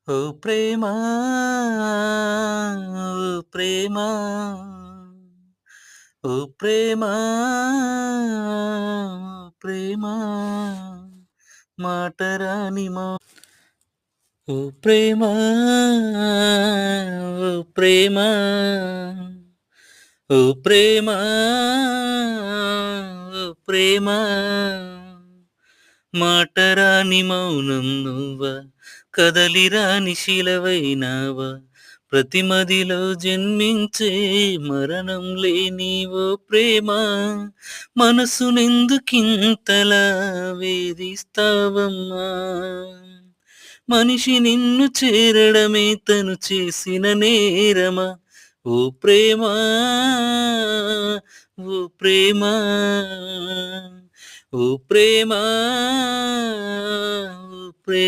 ఓ ప్రేమా ఓ ప్రేమా ఓ ప్రేమా ప్రేమా మాటరాని ఓ ప్రేమా ఓ ప్రేమా ఓ ప్రేమా ఓ ప్రేమా మాటరాని మౌనం నువ్వా కదలిరాని శిలవైనావా ప్రతిమదిలో జన్మించే మరణం లేని ఓ ప్రేమ మనసునెందుకింతలా వేధిస్తావమ్మా మనిషి నిన్ను చేరడమే తను చేసిన నేరమా ఓ ప్రేమా ఓ ప్రేమా ఓ ప్రేమా